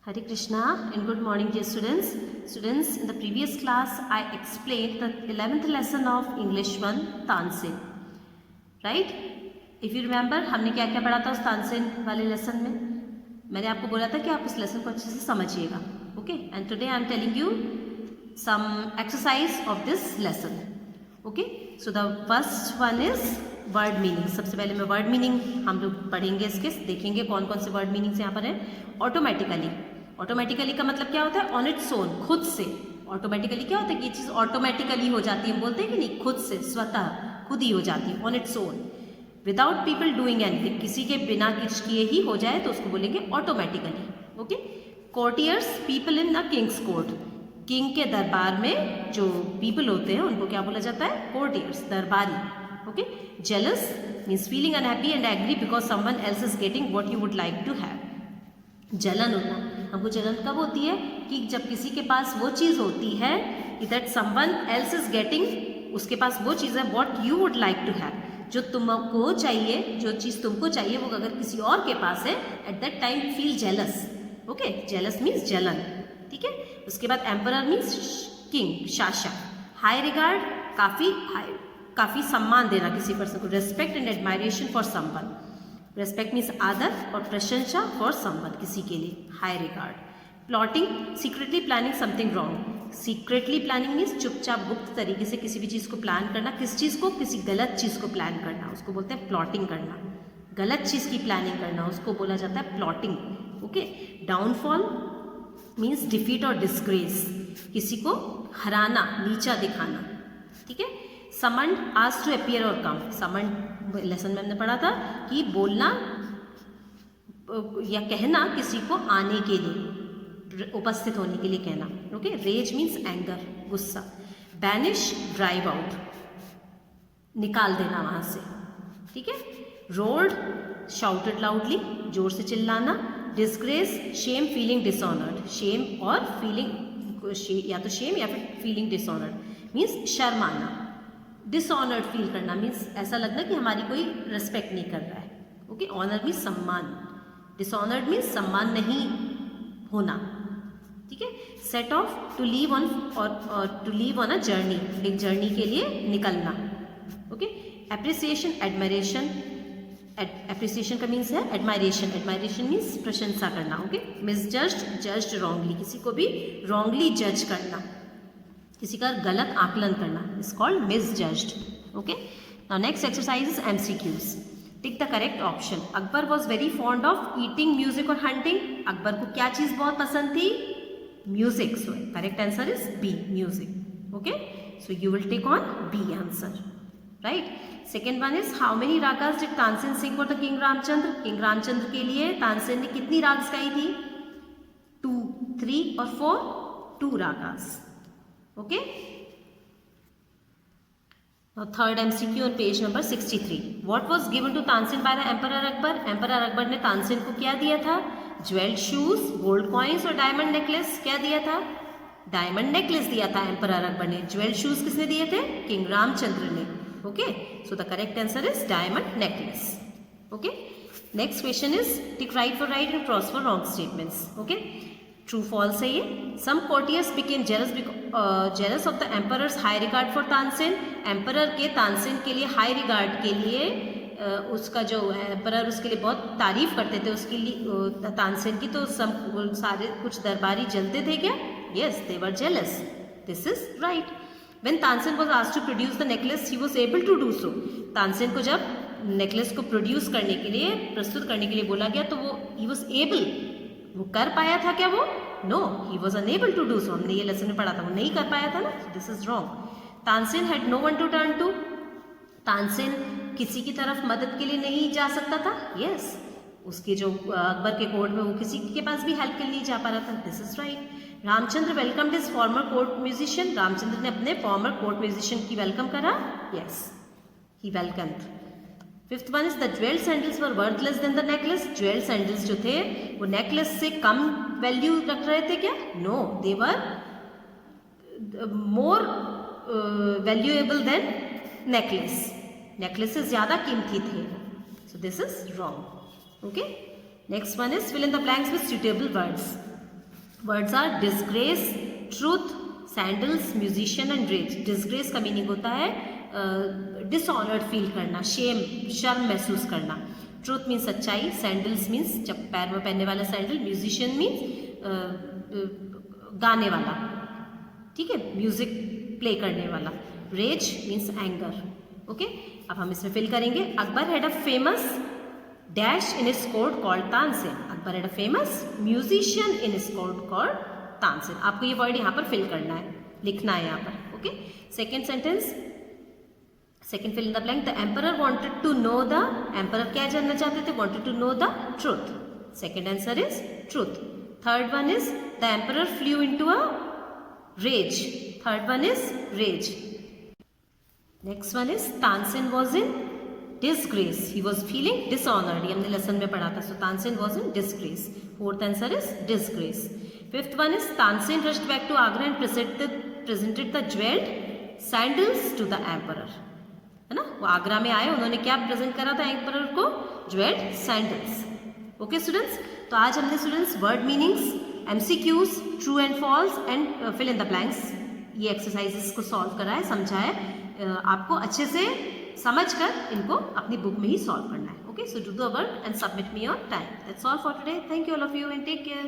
Hare Krishna and good morning dear students. Students, in the previous class I explained the 11th lesson of English 1 Tansen. Right? If you remember हमने क्या क्या पढ़ा था उस तानसेन वाले lesson में. मैंने आपको बोला था कि आप उस लेसन को अच्छे से समझिएगा. Okay? And today I am telling you some exercise of this lesson. Okay? So the first one is word meaning. सबसे पहले मैं वर्ड मीनिंग हम लोग पढ़ेंगे, इसके देखेंगे कौन कौन से वर्ड मीनिंग्स यहाँ पर हैं. ऑटोमेटिकली. ऑटोमेटिकली का मतलब क्या होता है? ऑन इट्स ओन, खुद से. ऑटोमेटिकली क्या होता है कि ये चीज़ ऑटोमेटिकली हो जाती है, हम बोलते हैं कि नहीं, खुद से, स्वतः, खुद ही हो जाती है, on its own, without people doing anything. किसी के बिना कुछ किए ही हो जाए तो उसको बोलेंगे automatically. Okay. Courtiers, people in the Kings court. King के दरबार में जो पीपल होते हैं उनको क्या बोला जाता है? कोर्टियर्स, दरबारी. Okay. Jealous means feeling unhappy and angry because someone else is getting what you would like to have. जलन होना. हमको जलन कब होती है? कि जब किसी के पास वो चीज़ होती है कि that someone else is getting, उसके पास वो चीज़ है what you would like to have, जो तुमको चाहिए, जो चीज़ तुमको चाहिए वो अगर किसी और के पास है, at that time feel jealous. Okay. Jealous means जलन. ठीक है. उसके बाद एम्परर मीन्स किंग, शासक. हाई रिगार्ड, काफ़ी सम्मान देना किसी पर्सन को. Respect and admiration for someone. Respect means आदर और प्रशंसा फॉर समवन, किसी के लिए. High regard. Plotting, secretly planning something wrong. Secretly planning means चुपचाप गुप्त तरीके से किसी भी चीज़ को प्लान करना. किस चीज़ को? किसी गलत चीज़ को प्लान करना, उसको बोलते हैं प्लॉटिंग करना. गलत चीज़ की प्लानिंग करना उसको बोला जाता है plotting. Okay. Downfall means defeat और डिस्ग्रेस, किसी को हराना, नीचा दिखाना. ठीक है. समन, आस्क टू अपीयर और कम. समन लेसन में हमने पढ़ा था कि बोलना या कहना किसी को आने के लिए, उपस्थित होने के लिए कहना. ओके. रेज मीन्स एंगर, गुस्सा. बैनिश, ड्राइव आउट, निकाल देना वहाँ से. ठीक है. रोल्ड, शाउटेड लाउडली, जोर से चिल्लाना. Disgrace, shame, feeling dishonoured. Shame और फीलिंग, या तो शेम या फिर फीलिंग डिसऑनर्ड मीन्स शर्माना. डिसऑनर्ड फील करना मीन्स ऐसा लगना कि हमारी कोई रिस्पेक्ट नहीं कर रहा है. ओके. ऑनर मीन्स सम्मान. डिसऑनर्ड मीन्स सम्मान नहीं होना. ठीक है. Set off, to leave on, और to leave on a journey, एक जर्नी के लिए निकलना. ओके. Appreciation, admiration. एप्रिसिएशन का मीन्स है एडमायरेशन. एडमायरेशन मीन्स प्रशंसा करना. ओके. मिसजज्ड, जज्ड रॉन्गली, किसी को भी रॉन्गली जज करना, किसी का गलत आकलन करना, is called misjudged. Okay. Now next exercise is MCQs. Tick the correct option. Akbar was very fond of eating, music और हंटिंग. अकबर को क्या चीज़ बहुत पसंद थी? Music. So correct answer is B, music. Okay. So you will take on B answer. Right. Second one is how many ragas did Tansen sing for the king Ramchandra. King Ramchandra के लिए तानसेन ने कितनी राग्स गाई थी? 2, 3 और 4. 2 ragas. Okay. Now third MCQ on page number 63. What was given to Tansen by the Emperor Akbar? Emperor Akbar ने तानसेन को क्या दिया था? ज्वेल्ड शूज, गोल्ड कॉइन्स और डायमंड नेकलेस. क्या दिया था? डायमंड नेकलेस दिया था एम्परर अकबर ने. ज्वेल्ड शूज किसने दिए थे? किंग रामचंद्र ने. Okay. So the correct answer is diamond necklace. Okay. Next question is tick right for right and cross for wrong statements. Okay. True false है ये. Some courtiers became jealous of the emperor's high regard for Tansen. Emperor के तानसेन के लिए high regard के लिए, उसका जो emperor उसके लिए बहुत तारीफ करते थे उसके लिए, तानसेन की. तो सारे कुछ दरबारी जलते थे क्या? Yes, they were jealous. This is right. When Tansen was asked to produce the necklace he was able to do so. Tansen को जब नेकलेस को प्रोड्यूस करने के लिए, प्रस्तुत करने के लिए बोला गया तो वो ही वाज एबल, वो कर पाया था क्या? वो no, he was unable to do so. हमने ये लेसन में पढ़ा था, वो नहीं कर पाया था ना. This is wrong. Tansen had no one to turn to. Tansen किसी की तरफ मदद के लिए नहीं जा सकता था. यस. उसके जो अकबर के कोर्ट में वो किसी के पास भी हेल्प के लिए नहीं जा पा रहा था. This is right. Ramchandra welcomed his former court musician. Ramchandra ने अपने फॉर्मर कोर्ट म्यूजिशियन की वेलकम करा. Yes, he welcomed. Fifth one is the jewelled sandals were worthless then the necklace. Jewelled sandals जो थे वो नेकलेस से कम वैल्यू रख रहे थे क्या? No, they were more valuable than necklace. Necklace से ज़्यादा कीमती थे. So this is wrong. Okay. Next one is fill in the blanks with suitable words. Words are disgrace, truth, sandals, musician and rage. Disgrace का meaning होता है dishonoured feel करना, shame, शर्म महसूस करना। ट्रूथ मीन्स सच्चाई, सैंडल्स मीन्स जब पैर में पहनने वाला सैंडल, म्यूजिशियन मीन्स गाने वाला, ठीक है, म्यूजिक प्ले करने वाला। Raise means anger. ओके, अब हम इसमें फिल करेंगे। Akbar had a famous dash in his court called Tansen. Akbar had a famous musician in his court called Tansen. आपको ये वर्ड यहाँ पर फिल करना है, लिखना है यहाँ पर। Okay, second sentence, second fill in the blank. The emperor wanted to know the, emperor क्या जानना चाहते थे? Wanted to know the truth. Second answer is truth. Third one is the emperor flew into a rage. Third one is rage. Next one is Tansen was in disgrace. He was feeling dishonored. ये हमने lesson में पढ़ा था. So Tansen was in disgrace. Fourth answer is disgrace. Fifth one is Tansen rushed back to Agra and presented the jeweled sandals to the emperor. है ना, वो आगरा में आए, उन्होंने क्या प्रेजेंट करा था एम्परर को? Jewelled sandals. ओके स्टूडेंट्स, तो आज हमने students word meanings, MCQs, true and false and fill in the blanks, ये एक्सरसाइजेस को सॉल्व करा है, समझा है। आपको अच्छे से समझकर इनको अपनी बुक में ही सॉल्व करना है। Okay, so do the work and submit me on time. That's all for today. Thank you all of you and take care.